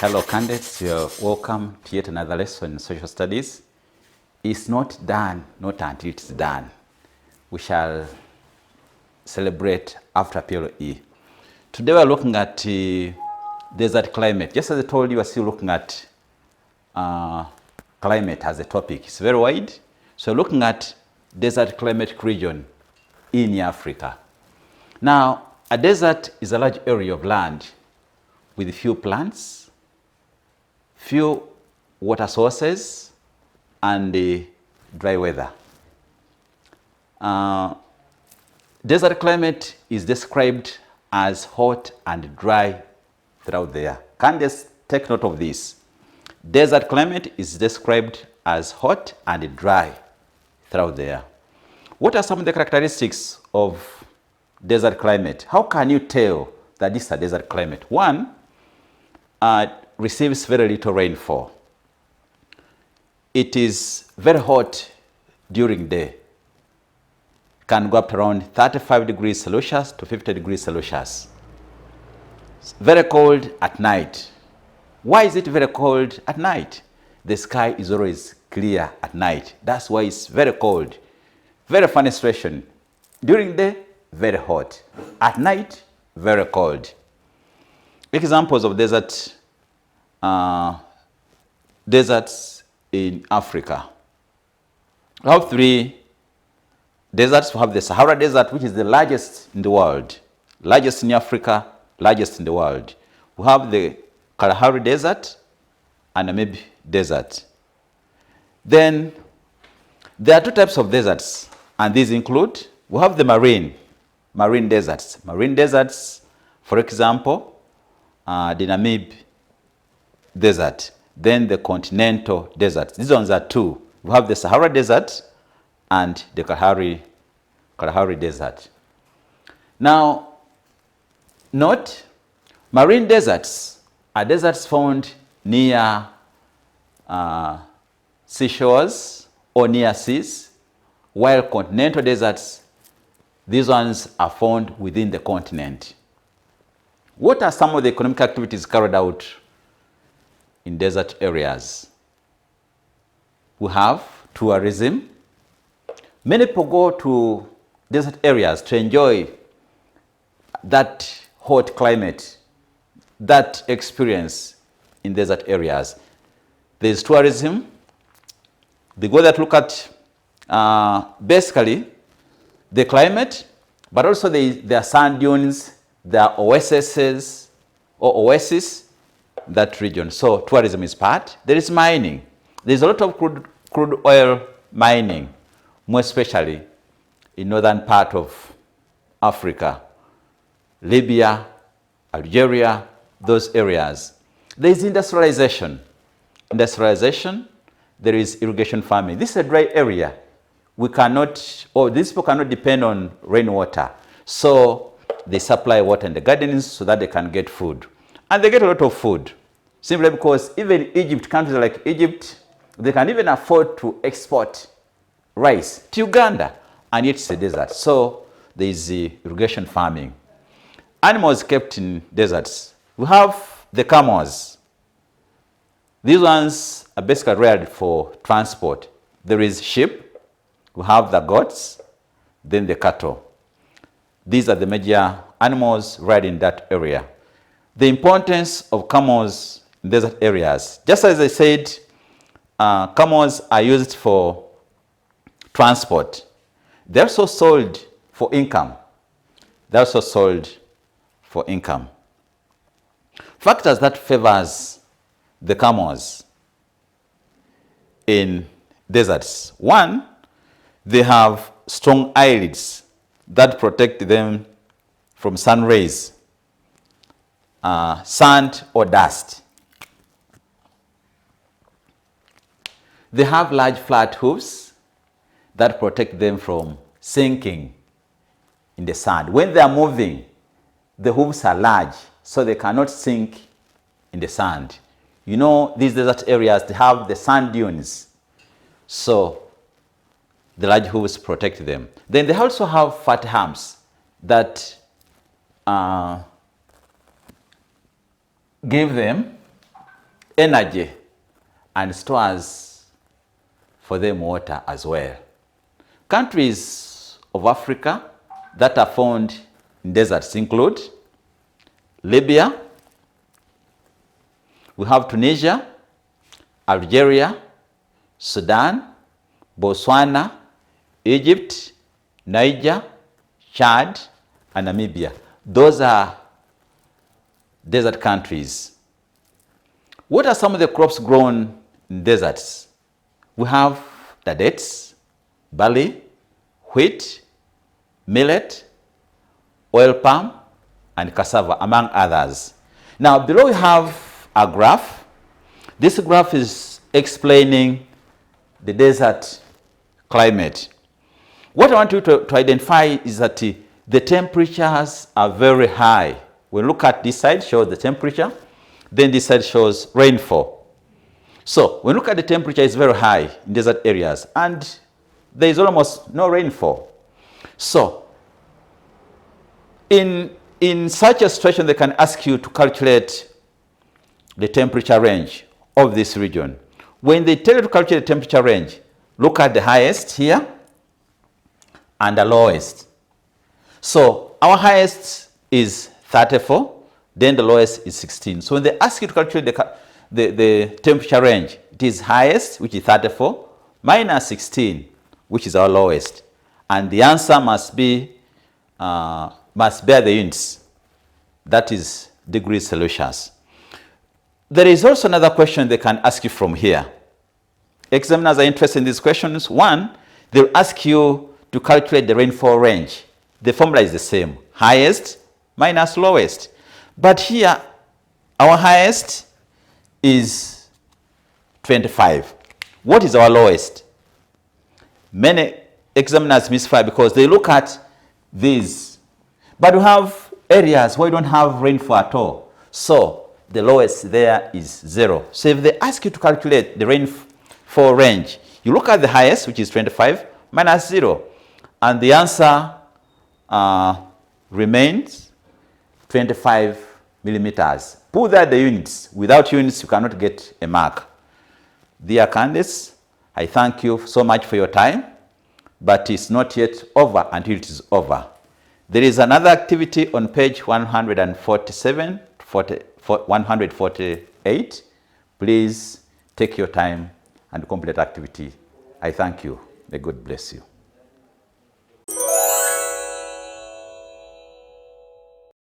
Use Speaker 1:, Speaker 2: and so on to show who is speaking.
Speaker 1: Hello candidates, you're welcome to yet another lesson in social studies. It's not done, not until it's done. We shall celebrate after PLE. Today we're looking at desert climate. Just as I told you, we're still looking at climate as a topic. It's very wide. So we're looking at desert climatic region in Africa. Now, a desert is a large area of land with few plants, few water sources, and dry weather. Desert climate is described as hot and dry throughout the year. Can just take note of this. Desert climate is described as hot and dry throughout the year. What are some of the characteristics of desert climate? How can you tell that this is a desert climate? One, receives very little rainfall. It is very hot during day. Can go up to around 35 degrees Celsius to 50 degrees Celsius. It's very cold at night. Why is it very cold at night? The sky is always clear at night. That's why it's very cold. Very funny situation. During the day, very hot. At night, very cold. Examples of deserts in Africa. We have three deserts. We have the Sahara Desert, which is the largest in the world. Largest in Africa, largest in the world. We have the Kalahari Desert and Namib Desert. Then there are two types of deserts, and these include, we have the marine deserts. Marine deserts, for example, the Namib Desert. Then the continental desert. These ones are two. We have the Sahara Desert and the Kalahari Desert. Now, note, marine deserts are deserts found near seashores or near seas, while continental deserts, these ones are found within the continent. What are some of the economic activities carried out in desert areas? We have tourism. Many people go to desert areas to enjoy that hot climate, that experience in desert areas. There's tourism. They go there to look at basically the climate, but also there are sand dunes, there are oases in that region. So tourism is part. There is mining. There's a lot of crude oil mining, more especially in northern part of Africa, Libya, Algeria, those areas. There is industrialization. There is irrigation farming. This is a dry area. These people cannot depend on rainwater. So they supply water in the gardens so that they can get food. And they get a lot of food, simply because even Egypt, countries like Egypt, they can even afford to export rice to Uganda, and yet it's a desert. So there is irrigation farming. Animals kept in deserts. We have the camels. These ones are basically reared for transport. There is sheep, we have the goats, then the cattle. These are the major animals reared in that area. The importance of camels in desert areas. Just as I said, camels are used for transport. They're also sold for income. Factors that favors the camels in deserts. One, they have strong eyelids that protect them from sun rays, sand or dust. They have large flat hooves that protect them from sinking in the sand. When they are moving, the hooves are large, so they cannot sink in the sand. You know, these desert areas, they have the sand dunes, so the large hooves protect them. Then they also have fat humps that give them energy and stores for them water as well. Countries of Africa that are found in deserts include Libya, we have Tunisia, Algeria, Sudan, Botswana, Egypt, Niger, Chad, and Namibia. Those are desert countries. What are some of the crops grown in deserts? We have the dates, barley, wheat, millet, oil palm, and cassava, among others. Now, below we have a graph. This graph is explaining the desert climate. What I want you to identify is that the temperatures are very high. We look at this side, shows the temperature, then this side shows rainfall. So when we look at the temperature, it's very high in desert areas, and there is almost no rainfall. So in such a situation, they can ask you to calculate the temperature range of this region. When they tell you to calculate the temperature range, look at the highest here and the lowest. So our highest is 34, then the lowest is 16. So when they ask you to calculate the temperature range, it is highest, which is 34, minus 16, which is our lowest. And the answer must bear the units. That is degrees Celsius. There is also another question they can ask you from here. Examiners are interested in these questions. One, they'll ask you to calculate the rainfall range. The formula is the same, highest minus lowest. But here, our highest is 25. What is our lowest? Many examiners misfire because they look at these. But we have areas where we don't have rainfall at all. So the lowest there is 0. So if they ask you to calculate the rainfall range, you look at the highest, which is 25, minus 0. And the answer remains 25 millimeters. Put there the units. Without units, you cannot get a mark. Dear candidates, I thank you so much for your time, but it's not yet over until it is over. There is another activity on page 147, 148. Please take your time and complete activity. I thank you. May God bless you.